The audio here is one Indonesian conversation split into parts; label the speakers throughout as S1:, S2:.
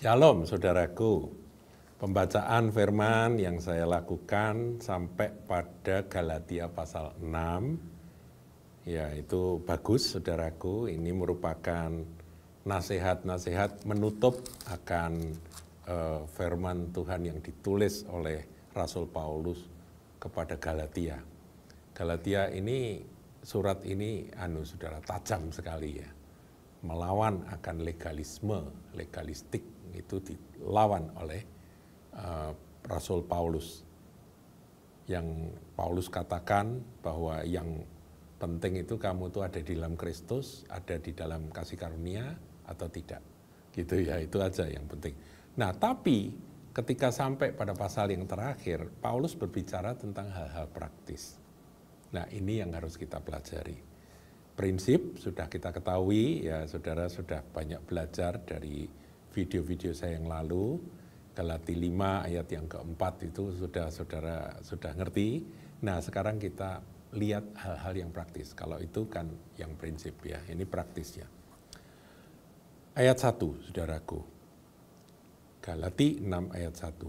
S1: Shalom saudaraku, pembacaan firman yang saya lakukan sampai pada Galatia pasal 6, ya itu bagus saudaraku, ini merupakan nasihat-nasihat menutup akan firman Tuhan yang ditulis oleh Rasul Paulus kepada Galatia. Galatia ini, surat ini saudara tajam sekali ya, melawan akan legalistik itu dilawan oleh Rasul Paulus. Yang Paulus katakan bahwa yang penting itu kamu tuh ada di dalam Kristus, ada di dalam kasih karunia atau tidak. Gitu ya, itu aja yang penting. Nah, tapi ketika sampai pada pasal yang terakhir, Paulus berbicara tentang hal-hal praktis. Nah, ini yang harus kita pelajari. Prinsip sudah kita ketahui, ya saudara sudah banyak belajar dari video-video saya yang lalu. Galatia 5 ayat yang keempat itu saudara sudah ngerti. Nah sekarang kita lihat hal-hal yang praktis. Kalau itu kan yang prinsip ya, ini praktisnya. Ayat 1 saudaraku. Galatia 6 ayat 1.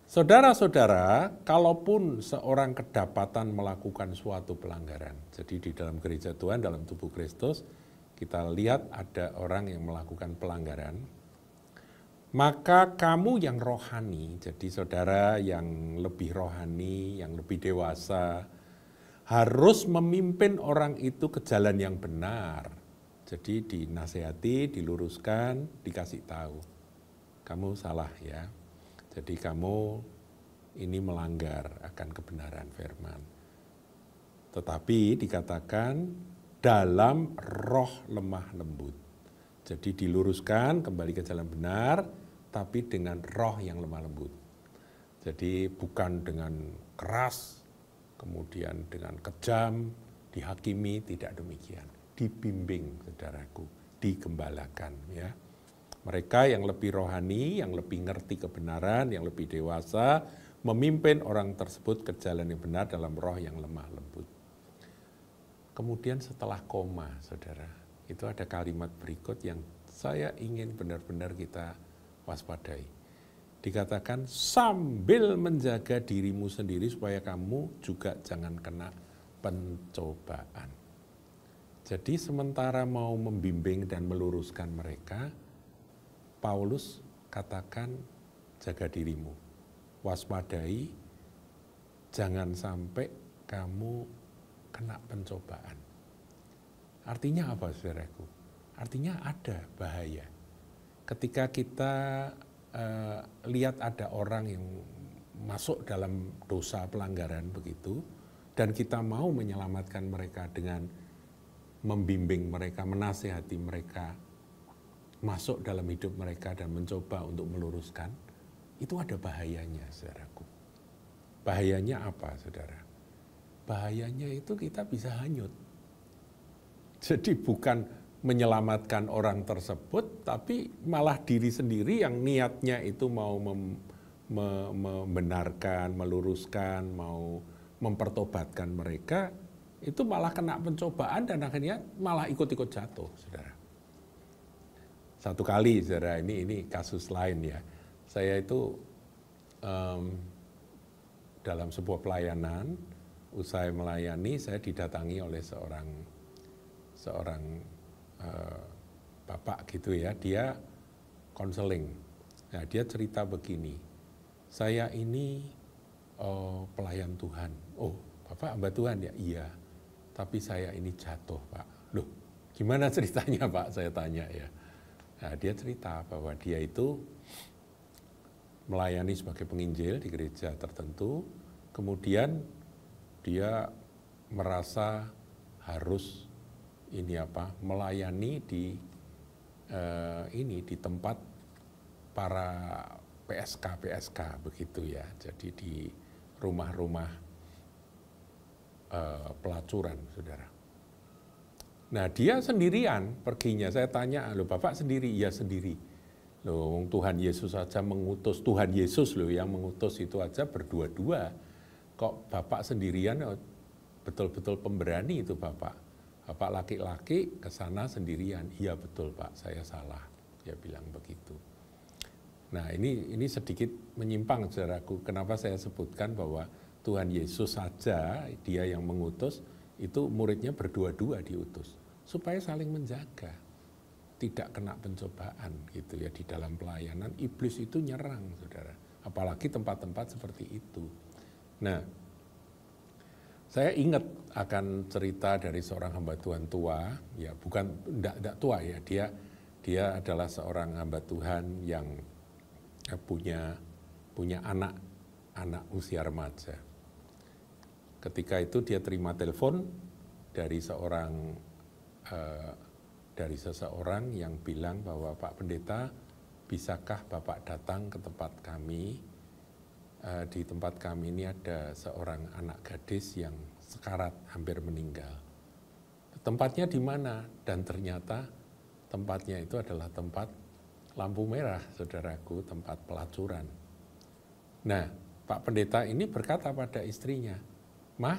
S1: Saudara-saudara, kalaupun seorang kedapatan melakukan suatu pelanggaran, jadi di dalam gereja Tuhan, dalam tubuh Kristus, kita lihat ada orang yang melakukan pelanggaran, maka kamu yang rohani, jadi saudara yang lebih rohani, yang lebih dewasa, harus memimpin orang itu ke jalan yang benar. Jadi dinasihati, diluruskan, dikasih tahu. Kamu salah ya. Jadi kamu ini melanggar akan kebenaran firman. Tetapi dikatakan dalam roh lemah lembut. Jadi diluruskan kembali ke jalan benar, tapi dengan roh yang lemah lembut. Jadi bukan dengan keras, kemudian dengan kejam, dihakimi, tidak demikian. Dibimbing saudaraku, digembalakan ya. Mereka yang lebih rohani, yang lebih ngerti kebenaran, yang lebih dewasa, memimpin orang tersebut ke jalan yang benar dalam roh yang lemah lembut. Kemudian setelah koma, saudara, itu ada kalimat berikut yang saya ingin benar-benar kita waspadai. Dikatakan sambil menjaga dirimu sendiri supaya kamu juga jangan kena pencobaan. Jadi sementara mau membimbing dan meluruskan mereka, Paulus katakan jaga dirimu, waspadai, jangan sampai kamu kena pencobaan. Artinya apa saudaraku? Artinya ada bahaya. Ketika kita lihat ada orang yang masuk dalam dosa pelanggaran begitu, dan kita mau menyelamatkan mereka dengan membimbing mereka, menasihati mereka, masuk dalam hidup mereka dan mencoba untuk meluruskan, itu ada bahayanya saudaraku. Bahayanya apa saudara? Bahayanya itu kita bisa hanyut. Jadi bukan menyelamatkan orang tersebut, tapi malah diri sendiri yang niatnya itu mau membenarkan, meluruskan, mau mempertobatkan mereka, itu malah kena pencobaan dan akhirnya malah ikut-ikut jatuh saudara. Satu kali saudara, ini kasus lain ya, saya itu dalam sebuah pelayanan, usai melayani saya didatangi oleh seorang bapak gitu ya, dia konseling. Nah dia cerita begini, saya ini pelayan Tuhan. Oh Bapak hamba Tuhan ya? Iya, tapi saya ini jatuh Pak. Loh gimana ceritanya Pak? Saya tanya ya. Nah, dia cerita bahwa dia itu melayani sebagai penginjil di gereja tertentu, kemudian dia merasa harus melayani di tempat para PSK begitu ya, jadi di rumah-rumah pelacuran saudara. Nah dia sendirian perginya, saya tanya, loh Bapak sendiri? Iya sendiri. Loh Tuhan Yesus saja mengutus, Tuhan Yesus loh yang mengutus itu aja berdua-dua. Kok Bapak sendirian? Betul-betul pemberani itu Bapak. Bapak laki-laki ke sana sendirian. Iya betul Pak, saya salah. Dia bilang begitu. Nah, ini sedikit menyimpang, saudaraku. Kenapa saya sebutkan bahwa Tuhan Yesus saja, dia yang mengutus, itu muridnya berdua-dua diutus. Supaya saling menjaga, tidak kena pencobaan gitu ya di dalam pelayanan. Iblis itu nyerang, saudara. Apalagi tempat-tempat seperti itu. Nah, saya ingat akan cerita dari seorang hamba Tuhan tua, ya bukan tidak tua ya, dia adalah seorang hamba Tuhan yang punya anak usia remaja. Ketika itu dia terima telepon dari seseorang yang bilang bahwa Pak Pendeta, bisakah Bapak datang ke tempat kami? Di tempat kami ini ada seorang anak gadis yang sekarat, hampir meninggal. Tempatnya di mana? Dan ternyata tempatnya itu adalah tempat lampu merah, saudaraku, tempat pelacuran. Nah, Pak Pendeta ini berkata pada istrinya, "Mah,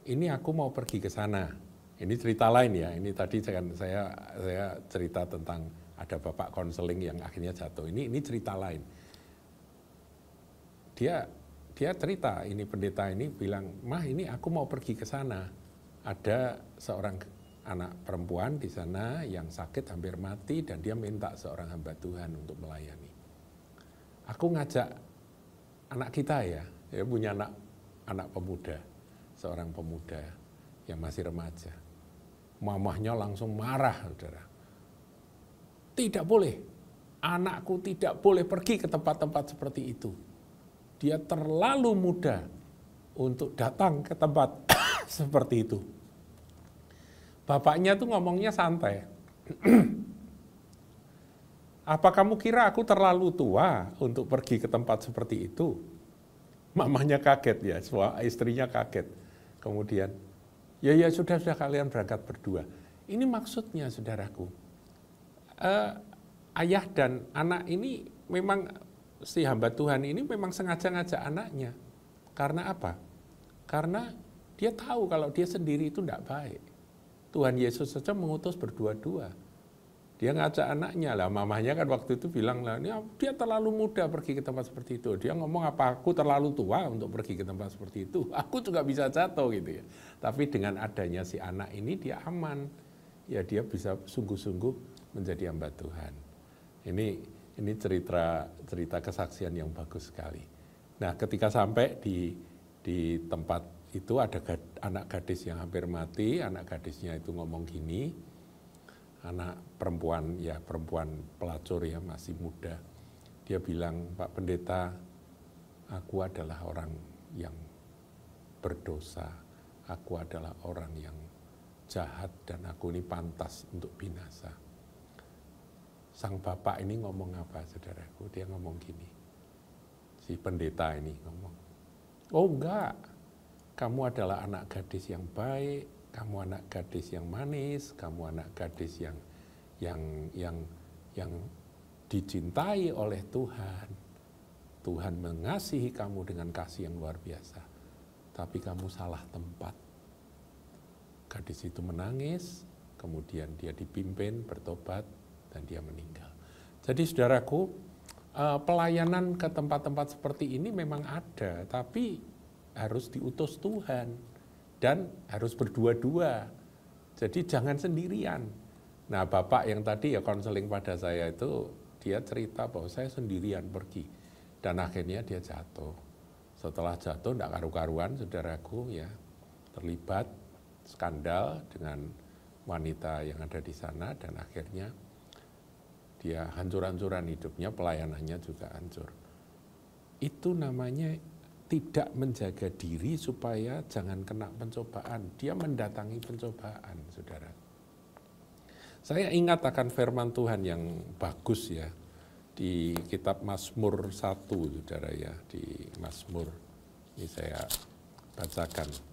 S1: ini aku mau pergi ke sana." Ini cerita lain ya, ini tadi saya cerita tentang ada bapak konseling yang akhirnya jatuh. Ini cerita lain. Dia cerita, ini pendeta ini bilang, "Mah, ini aku mau pergi ke sana. Ada seorang anak perempuan di sana yang sakit hampir mati dan dia minta seorang hamba Tuhan untuk melayani. Aku ngajak anak kita ya punya anak pemuda, seorang pemuda yang masih remaja. Mamahnya langsung marah, saudara. Tidak boleh, anakku tidak boleh pergi ke tempat-tempat seperti itu. Dia terlalu muda untuk datang ke tempat seperti itu." Bapaknya tuh ngomongnya santai. "Apa kamu kira aku terlalu tua untuk pergi ke tempat seperti itu?" Mamanya kaget ya, istrinya kaget. Kemudian, ya sudah kalian berangkat berdua. Ini maksudnya, saudaraku. Ayah dan anak ini memang, si hamba Tuhan ini memang sengaja ngajak anaknya. Karena apa? Karena dia tahu kalau dia sendiri itu tidak baik. Tuhan Yesus saja mengutus berdua-dua. Dia ngajak anaknya lah, mamanya kan waktu itu bilang lah, dia terlalu muda pergi ke tempat seperti itu. Dia ngomong, "Apa aku terlalu tua untuk pergi ke tempat seperti itu? Aku juga bisa jatuh," gitu ya. Tapi dengan adanya si anak ini dia aman. Ya dia bisa sungguh-sungguh menjadi hamba Tuhan. Ini cerita kesaksian yang bagus sekali. Nah, ketika sampai di tempat itu ada anak gadis yang hampir mati. Anak gadisnya itu ngomong gini, anak perempuan pelacur ya, masih muda. Dia bilang, "Pak Pendeta, aku adalah orang yang berdosa. Aku adalah orang yang jahat dan aku ini pantas untuk binasa." Sang bapak ini ngomong apa, saudaraku? Dia ngomong gini. Si pendeta ini ngomong, "Oh enggak, kamu adalah anak gadis yang baik, kamu anak gadis yang manis, kamu anak gadis yang dicintai oleh Tuhan. Tuhan mengasihi kamu dengan kasih yang luar biasa. Tapi kamu salah tempat." Gadis itu menangis, kemudian dia dipimpin, bertobat, dan dia meninggal. Jadi saudaraku, pelayanan ke tempat-tempat seperti ini memang ada, tapi harus diutus Tuhan dan harus berdua-dua. Jadi jangan sendirian. Nah, bapak yang tadi ya konseling pada saya itu, dia cerita bahwa saya sendirian pergi dan akhirnya dia jatuh. Setelah jatuh tidak karu-karuan, saudaraku ya, terlibat skandal dengan wanita yang ada di sana dan akhirnya dia hancur-hancuran hidupnya, pelayanannya juga hancur. Itu namanya tidak menjaga diri supaya jangan kena pencobaan. Dia mendatangi pencobaan, saudara. Saya ingat akan firman Tuhan yang bagus ya, di kitab Mazmur 1, saudara ya, di Mazmur. Ini saya bacakan.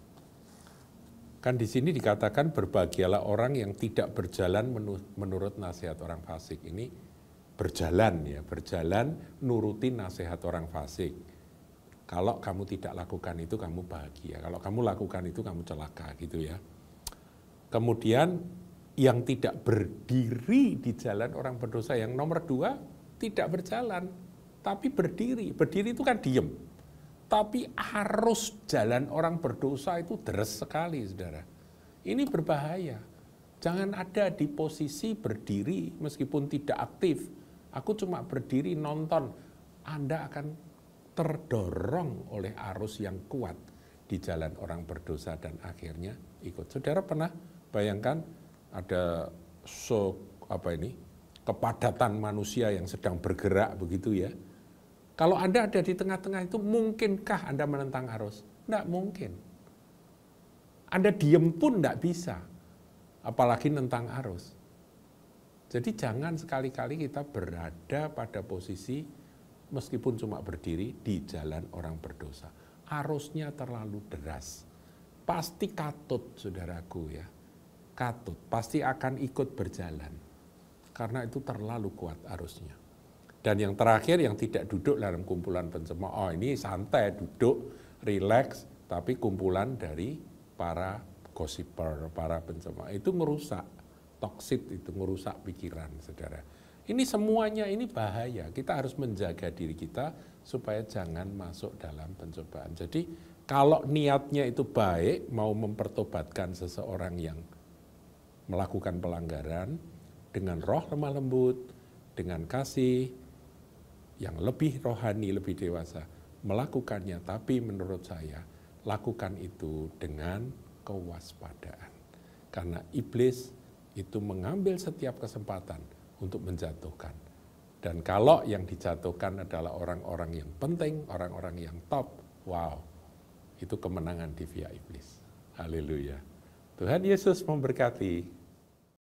S1: Kan di sini dikatakan, "Berbahagialah orang yang tidak berjalan menurut nasihat orang fasik." Ini berjalan nuruti nasihat orang fasik. Kalau kamu tidak lakukan itu kamu bahagia. Kalau kamu lakukan itu kamu celaka gitu ya. Kemudian yang tidak berdiri di jalan orang berdosa. Yang nomor 2, tidak berjalan tapi berdiri. Berdiri itu kan diem. Tapi arus jalan orang berdosa itu deras sekali, saudara. Ini berbahaya. Jangan ada di posisi berdiri meskipun tidak aktif. Aku cuma berdiri nonton. Anda akan terdorong oleh arus yang kuat di jalan orang berdosa dan akhirnya ikut. Saudara pernah bayangkan ada kepadatan manusia yang sedang bergerak begitu ya. Kalau Anda ada di tengah-tengah itu, mungkinkah Anda menentang arus? Tidak mungkin. Anda diem pun tidak bisa, apalagi nentang arus. Jadi jangan sekali-kali kita berada pada posisi meskipun cuma berdiri di jalan orang berdosa. Arusnya terlalu deras. Pasti katut, saudaraku ya. Katut, pasti akan ikut berjalan. Karena itu terlalu kuat arusnya. Dan yang terakhir yang tidak duduk dalam kumpulan pencemooh, ini santai, duduk, rileks, tapi kumpulan dari para gossiper, para pencemooh. Itu merusak, toksit itu merusak pikiran, saudara. Ini semuanya ini bahaya, kita harus menjaga diri kita supaya jangan masuk dalam pencobaan. Jadi kalau niatnya itu baik, mau mempertobatkan seseorang yang melakukan pelanggaran, dengan roh lemah lembut, dengan kasih, yang lebih rohani, lebih dewasa, melakukannya. Tapi menurut saya, lakukan itu dengan kewaspadaan. Karena iblis itu mengambil setiap kesempatan untuk menjatuhkan. Dan kalau yang dijatuhkan adalah orang-orang yang penting, orang-orang yang top, wow, itu kemenangan di pihak iblis. Haleluya. Tuhan Yesus memberkati.